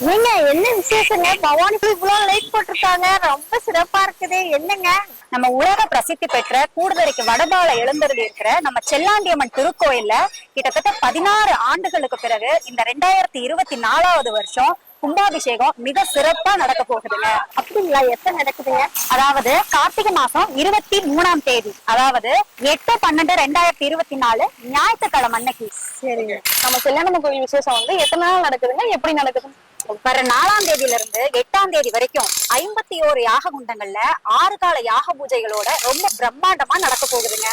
நீங்க என்ன விசேஷங்க? பவானிக்கு இவ்வளவு லைட் போட்டிருக்காங்க, ரொம்ப சிறப்பா இருக்குது. என்னங்க? நம்ம உலக பிரசித்தி பெற்ற கூடுதுறைக்கு வடபால எழுந்தருளி இருக்கிற நம்ம செல்லாண்டியம்மன் திருக்கோயில்ல கிட்டத்தட்ட 16 ஆண்டுகளுக்கு பிறகு இந்த 2024வது வருஷம் கும்பாபிஷேகம் மிக சிறப்பா நடக்க போகுதுங்க. அப்படிங்களா? எப்ப நடக்குதுங்க? அதாவது கார்த்திகை மாசம் 23ஆம் தேதி, அதாவது 8/12/2024 ஞாயிற்றுக்கிழமை அன்னைக்கு. சரிங்க. நம்ம செல்லாண்டம்மன் கோயில் விசேஷம் வந்து எத்தனை நாள் நடக்குதுங்க? எப்படி நடக்குது? வர 4ஆம் தேதியில இருந்து 8ஆம் தேதி வரைக்கும் 51 யாக குண்டங்கள்ல 6 கால யாக பூஜைகளோட ரொம்ப பிரம்மாண்டமா நடக்க போகுதுங்க.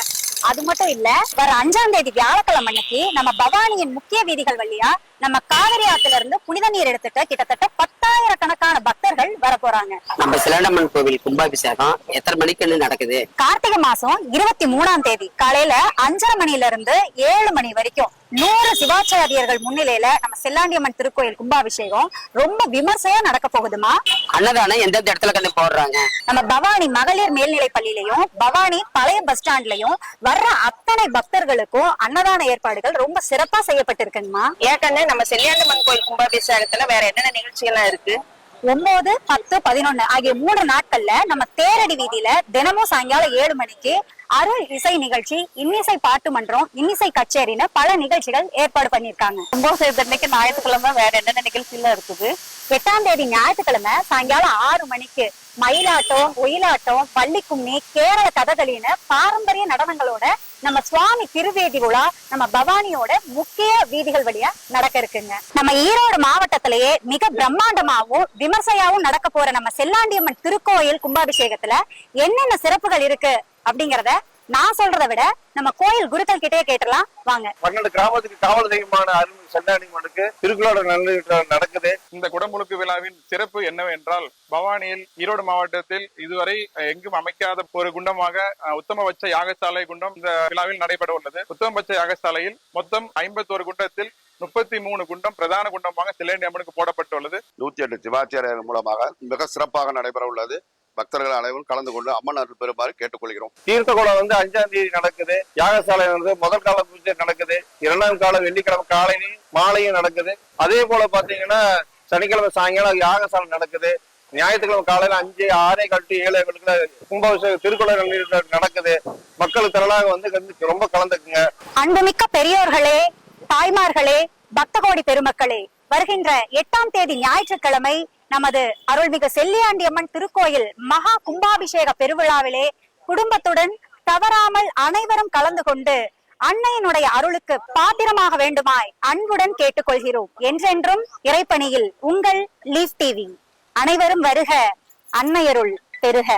அது மட்டும் இல்ல, வர 5ஆம் தேதி வியாழக்கிழமை அன்னைக்கு நம்ம பவானியின் முக்கிய வீதிகள் வழியா நம்ம காவிரி ஆத்துல இருந்து புனித நீர் எடுத்துட்டு கிட்டத்தட்ட 10,000 கணக்கான பக்தர்கள் வர போறாங்க. நம்ம செல்லாண்டம்மன் கோவில் கும்பாபிஷேகம் எத்தனை மணிக்கு நடக்குது? கார்த்திகை மாசம் 23ஆம் தேதி காலையில 5:30 மணில இருந்து 7 மணி வரைக்கும் 100 சிவாச்சாரியர்கள் முன்னிலையில நம்ம செல்லாண்டியம்மன் திருக்கோயில் கும்பாபிஷேகம் ரொம்ப விமர்சையா நடக்க போகுதுமா. அன்னதானம் எந்தெந்த இடத்துல கண்டு போடுறாங்க? நம்ம பவானி மகளிர் மேல்நிலை பள்ளியிலையும் பவானி பழைய பஸ் ஸ்டாண்ட்லயும் வர்ற அத்தனை பக்தர்களுக்கும் அன்னதான ஏற்பாடுகள் ரொம்ப சிறப்பா செய்யப்பட்டிருக்குங்கம்மா. ஏற்கனவே நம்ம செல்லியாண்டம்மன் கோயில் கும்பாபிஷேகத்துல வேற என்னென்ன நிகழ்ச்சிகள்லாம் இருக்கு? 9, 10, 11 ஆகிய 3 நாட்கள்ல நம்ம தேரடி வீதியில தினமும் சாயங்காலம் 7 மணிக்கு அருள் இசை நிகழ்ச்சி, இன்னிசை பாட்டு மன்றம், இன்னிசை கச்சேரின்னு பல நிகழ்ச்சிகள் ஏற்பாடு பண்ணிருக்காங்க. கும்பாபிஷேகத்துக்கு ஞாயிற்றுக்கிழமை வேற என்னென்ன நிகழ்ச்சிகள்லாம் இருக்குது? 8ஆம் தேதி ஞாயிற்றுக்கிழமை சாயங்காலம் 6 மணிக்கு மயிலாட்டம், ஒயிலாட்டம், பள்ளிக்கும்மி, கேரள கதகளின்னு பாரம்பரிய நடனங்களோட நம்ம சுவாமி திருவேதி விழா நம்ம பவானியோட முக்கிய வீதிகள் வழியா நடக்க இருக்குங்க. நம்ம ஈரோடு மாவட்டத்திலேயே மிக பிரம்மாண்டமாவும் விமர்சையாவும் நடக்க போற நம்ம செல்லாண்டியம்மன் திருக்கோயில் கும்பாபிஷேகத்துல என்னென்ன சிறப்புகள் இருக்கு அப்படிங்கறத நான் சொல்றதை விட நம்ம கோயில் குருக்கள் கிட்டே கேட்டலாம் வாங்க. 12 கிராமத்துக்கு காவல் தெய்வமான அருள் செல்லாண்டியம்மனுக்கு திருக்குறளோட நடக்குது. இந்த குடமுழுக்கு விழாவின் சிறப்பு என்னவென்றால், பவானியில் ஈரோடு மாவட்டத்தில் இதுவரை எங்கும் அமைக்காத ஒரு குண்டமாக உத்தமபட்ச யாகசாலை குண்டம் இந்த விழாவில் நடைபெற உள்ளது. உத்தமபட்ச யாகசாலையில் மொத்தம் 51 குண்டத்தில் 33 குண்டம் பிரதான குண்டமாக செல்லாண்டியம்மனுக்கு போடப்பட்டுள்ளது. 108 சிவாச்சாரியர்கள் மூலமாக மிக சிறப்பாக நடைபெற உள்ளது. பக்தர்கள் அனைவரும் கலந்து கொண்டு அம்மன் அருள் பெறுமாறு கேட்டுக்கொள்கிறோம். தீர்த்த குளம் வந்து 5ஆம் தேதி நடக்குது. யாகசாலை வந்து முதல் கால பூஜை நடக்குது. 2ஆம் கால வெள்ளிக்கிழமை காலையும் மாலையும் நடக்குது. அதே போல பாத்தீங்கன்னா சனிக்கிழமை சாயங்காலம் யாகசாலை நடக்குது. ஞாயிற்றுக்கிழமை காலையில 5, 6 கட்டு 7 கும்பாபிஷேகம் திருக்குறள் நடக்குது. மக்கள் திரளாக வந்து ரொம்ப கலந்துக்குங்க. அன்புமிக்க பெரியோர்களே, தாய்மார்களே, பக்த கோடி பெருமக்களே, வருகின்ற 8ஆம் தேதி ஞாயிற்றுக்கிழமை நமது அருள்மிகு செல்லியாண்டியம்மன் திருக்கோயில் மகா கும்பாபிஷேக பெருவிழாவிலே குடும்பத்துடன் தவறாமல் அனைவரும் கலந்து கொண்டு அன்னையினுடைய அருளுக்கு பாத்திரமாக வேண்டுமாய் அன்புடன் கேட்டுக்கொள்கிறோம். என்றென்றும் இறைப்பணியில் உங்கள் லீஃப் டிவி. அனைவரும் வருக, அன்னையருள் பெருக.